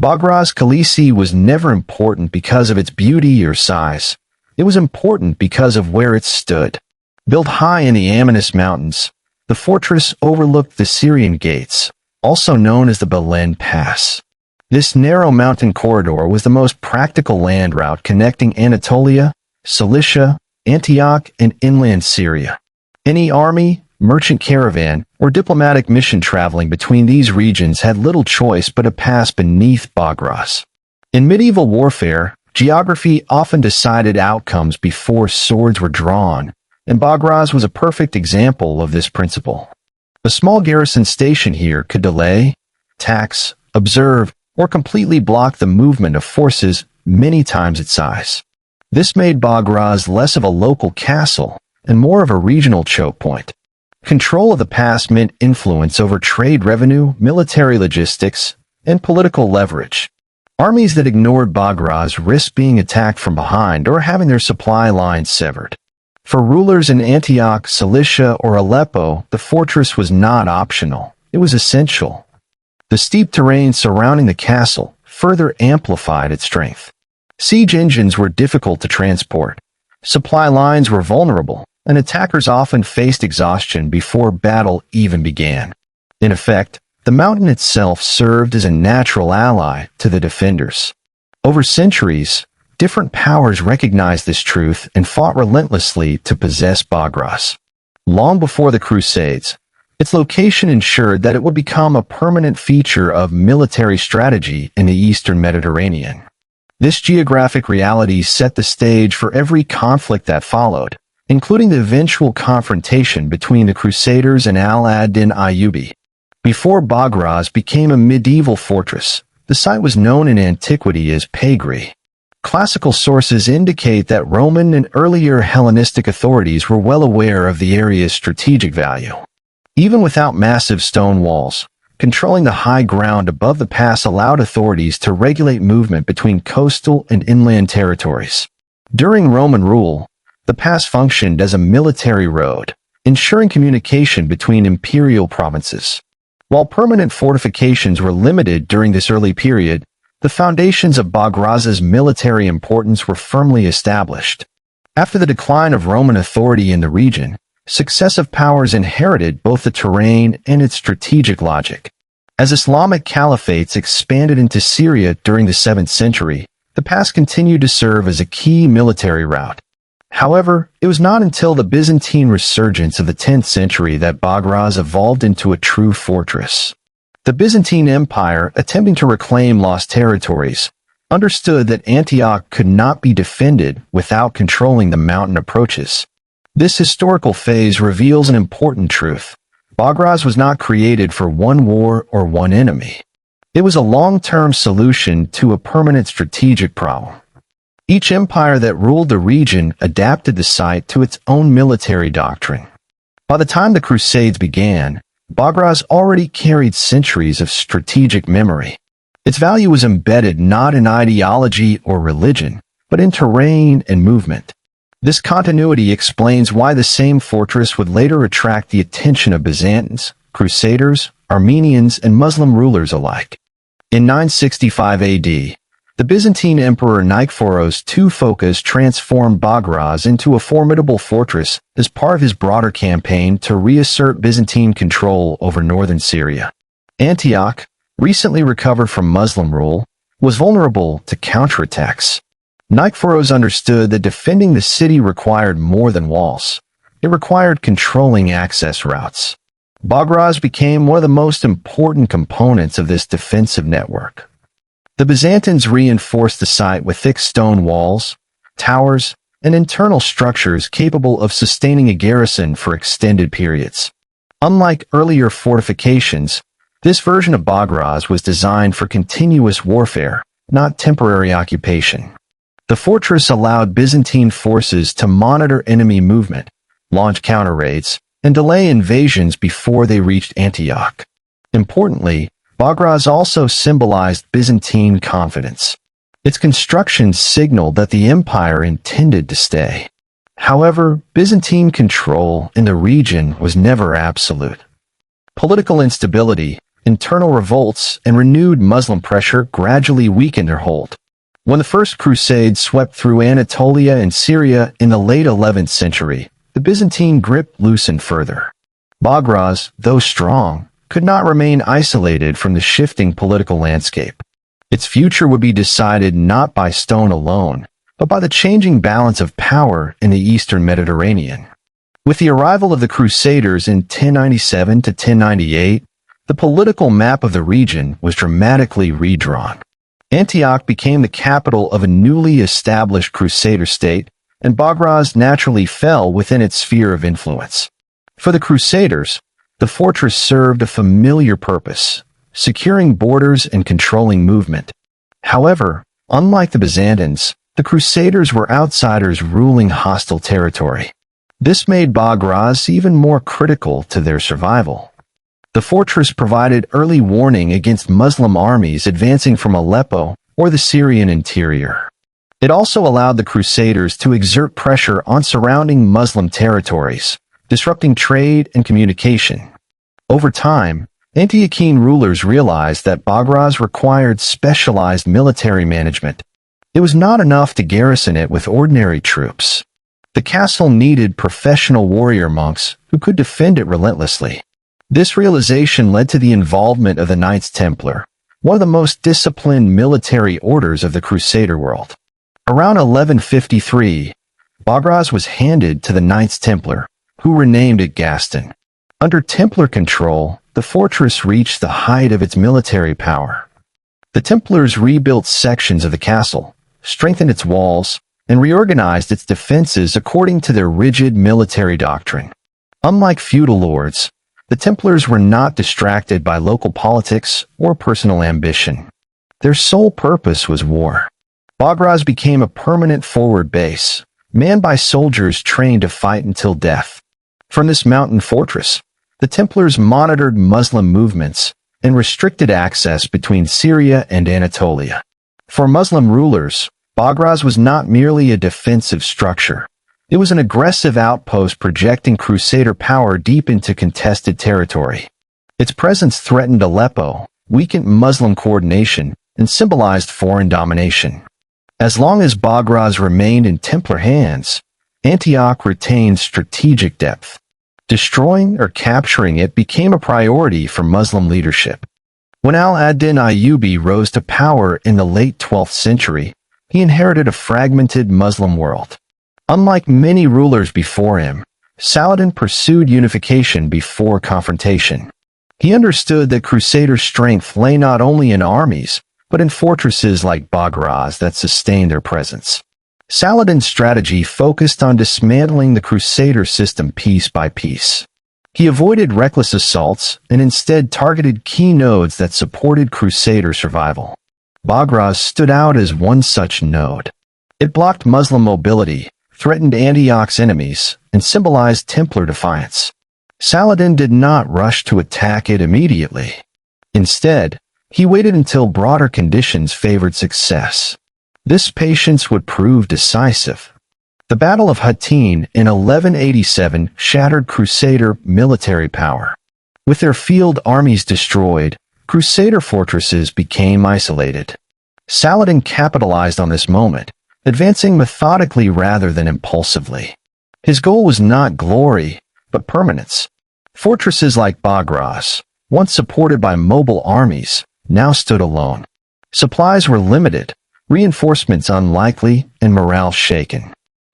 Bagras Kalesi was never important because of its beauty or size. It was important because of where it stood. Built high in the Amanus Mountains, the fortress overlooked the Syrian Gates, also known as the Belen Pass. This narrow mountain corridor was the most practical land route connecting Anatolia, Cilicia, Antioch, and inland Syria. Any army, merchant caravan, or diplomatic mission traveling between these regions had little choice but to pass beneath Bagras. In medieval warfare, geography often decided outcomes before swords were drawn, and Bagras was a perfect example of this principle. A small garrison station here could delay, tax, observe, or completely block the movement of forces many times its size. This made Bagras less of a local castle and more of a regional choke point. Control of the pass meant influence over trade revenue, military logistics, and political leverage. Armies that ignored Bagras risked being attacked from behind or having their supply lines severed. For rulers in Antioch, Cilicia, or Aleppo, the fortress was not optional. It was essential. The steep terrain surrounding the castle further amplified its strength. Siege engines were difficult to transport. Supply lines were vulnerable, and attackers often faced exhaustion before battle even began. In effect, the mountain itself served as a natural ally to the defenders. Over centuries, different powers recognized this truth and fought relentlessly to possess Bagras. Long before the Crusades, its location ensured that it would become a permanent feature of military strategy in the Eastern Mediterranean. This geographic reality set the stage for every conflict that followed, including the eventual confrontation between the Crusaders and ad-Dīn Ayyūbī. Before Bagras became a medieval fortress, the site was known in antiquity as Pagri. Classical sources indicate that Roman and earlier Hellenistic authorities were well aware of the area's strategic value. Even without massive stone walls, controlling the high ground above the pass allowed authorities to regulate movement between coastal and inland territories. During Roman rule, the pass functioned as a military road, ensuring communication between imperial provinces. While permanent fortifications were limited during this early period, the foundations of Bagras's military importance were firmly established. After the decline of Roman authority in the region, successive powers inherited both the terrain and its strategic logic. As Islamic caliphates expanded into Syria during the 7th century, the pass continued to serve as a key military route. However, it was not until the Byzantine resurgence of the 10th century that Bagras evolved into a true fortress. The Byzantine Empire, attempting to reclaim lost territories, understood that Antioch could not be defended without controlling the mountain approaches. This historical phase reveals an important truth. Bagras was not created for one war or one enemy. It was a long-term solution to a permanent strategic problem. Each empire that ruled the region adapted the site to its own military doctrine. By the time the Crusades began, Bagras already carried centuries of strategic memory. Its value was embedded not in ideology or religion, but in terrain and movement. This continuity explains why the same fortress would later attract the attention of Byzantines, Crusaders, Armenians, and Muslim rulers alike. In 965 AD, the Byzantine Emperor Nikephoros II Phocas transformed Bagras into a formidable fortress as part of his broader campaign to reassert Byzantine control over northern Syria. Antioch, recently recovered from Muslim rule, was vulnerable to counterattacks. Nikephoros understood that defending the city required more than walls. It required controlling access routes. Bagras became one of the most important components of this defensive network. The Byzantines reinforced the site with thick stone walls, towers, and internal structures capable of sustaining a garrison for extended periods. Unlike earlier fortifications, this version of Bagras was designed for continuous warfare, not temporary occupation. The fortress allowed Byzantine forces to monitor enemy movement, launch counter-raids, and delay invasions before they reached Antioch. Importantly, Bagras also symbolized Byzantine confidence. Its construction signaled that the empire intended to stay. However, Byzantine control in the region was never absolute. Political instability, internal revolts and renewed Muslim pressure gradually weakened their hold. When the First Crusade swept through Anatolia and Syria in the late 11th century, the Byzantine grip loosened further. Bagras, though strong, could not remain isolated from the shifting political landscape. Its future would be decided not by stone alone, but by the changing balance of power in the eastern Mediterranean. With the arrival of the Crusaders in 1097 to 1098, the political map of the region was dramatically redrawn. Antioch became the capital of a newly established Crusader state, and Bagras naturally fell within its sphere of influence. For the Crusaders, the fortress served a familiar purpose, securing borders and controlling movement. However, unlike the Byzantines, the Crusaders were outsiders ruling hostile territory. This made Bagras even more critical to their survival. The fortress provided early warning against Muslim armies advancing from Aleppo or the Syrian interior. It also allowed the Crusaders to exert pressure on surrounding Muslim territories, disrupting trade and communication. Over time, Antiochene rulers realized that Bagras required specialized military management. It was not enough to garrison it with ordinary troops. The castle needed professional warrior monks who could defend it relentlessly. This realization led to the involvement of the Knights Templar, one of the most disciplined military orders of the Crusader world. Around 1153, Bagras was handed to the Knights Templar, who renamed it Gaston. Under Templar control, the fortress reached the height of its military power. The Templars rebuilt sections of the castle, strengthened its walls, and reorganized its defenses according to their rigid military doctrine. Unlike feudal lords, the Templars were not distracted by local politics or personal ambition. Their sole purpose was war. Bagras became a permanent forward base, manned by soldiers trained to fight until death. From this mountain fortress, the Templars monitored Muslim movements and restricted access between Syria and Anatolia. For Muslim rulers, Bagras was not merely a defensive structure. It was an aggressive outpost projecting Crusader power deep into contested territory. Its presence threatened Aleppo, weakened Muslim coordination, and symbolized foreign domination. As long as Bagras remained in Templar hands, Antioch retained strategic depth. Destroying or capturing it became a priority for Muslim leadership. When ad-Dīn Ayyūbī rose to power in the late 12th century, he inherited a fragmented Muslim world. Unlike many rulers before him, Saladin pursued unification before confrontation. He understood that Crusader strength lay not only in armies, but in fortresses like Bagras that sustained their presence. Saladin's strategy focused on dismantling the Crusader system piece by piece. He avoided reckless assaults and instead targeted key nodes that supported Crusader survival. Bagras stood out as one such node. It blocked Muslim mobility, threatened Antioch's enemies, and symbolized Templar defiance. Saladin did not rush to attack it immediately. Instead, he waited until broader conditions favored success. This patience would prove decisive. The Battle of Hattin in 1187 shattered Crusader military power. With their field armies destroyed, Crusader fortresses became isolated. Saladin capitalized on this moment, advancing methodically rather than impulsively. His goal was not glory, but permanence. Fortresses like Bagras, once supported by mobile armies, now stood alone. Supplies were limited, reinforcements unlikely, and morale shaken.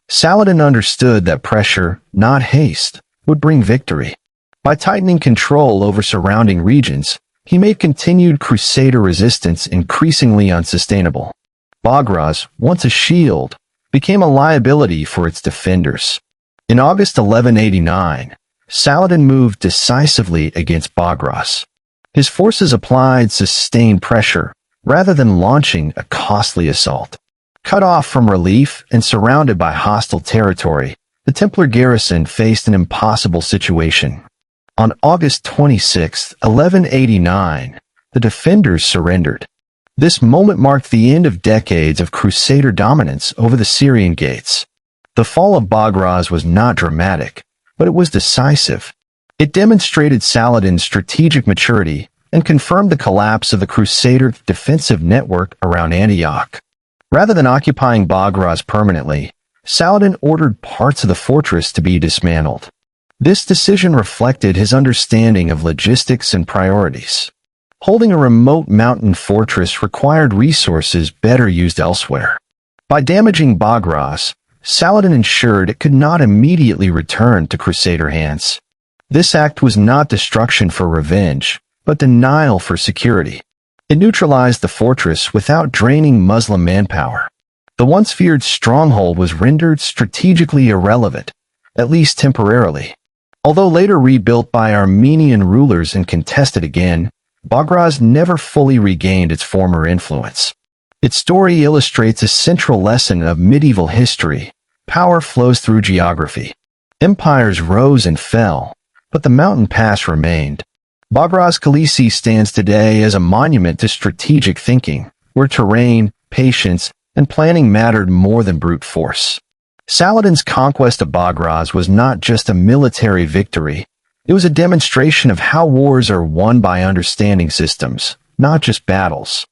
Saladin understood that pressure, not haste, would bring victory. By tightening control over surrounding regions, he made continued Crusader resistance increasingly unsustainable. Bagras, once a shield, became a liability for its defenders. In August 1189, Saladin moved decisively against Bagras. His forces applied sustained pressure, rather than launching a costly assault. Cut off from relief and surrounded by hostile territory, the Templar garrison faced an impossible situation. On August 26, 1189, the defenders surrendered. This moment marked the end of decades of Crusader dominance over the Syrian Gates. The fall of Bagras was not dramatic, but it was decisive. It demonstrated Saladin's strategic maturity and confirmed the collapse of the Crusader defensive network around Antioch. Rather than occupying Bagras permanently, Saladin ordered parts of the fortress to be dismantled. This decision reflected his understanding of logistics and priorities. Holding a remote mountain fortress required resources better used elsewhere. By damaging Bagras, Saladin ensured it could not immediately return to Crusader hands. This act was not destruction for revenge, but denial for security. It neutralized the fortress without draining Muslim manpower. The once feared stronghold was rendered strategically irrelevant, at least temporarily. Although later rebuilt by Armenian rulers and contested again, Bagras never fully regained its former influence. Its story illustrates a central lesson of medieval history. Power flows through geography. Empires rose and fell, but the mountain pass remained. Bagras Kalesi stands today as a monument to strategic thinking, where terrain, patience, and planning mattered more than brute force. Saladin's conquest of Bagras was not just a military victory. It was a demonstration of how wars are won by understanding systems, not just battles.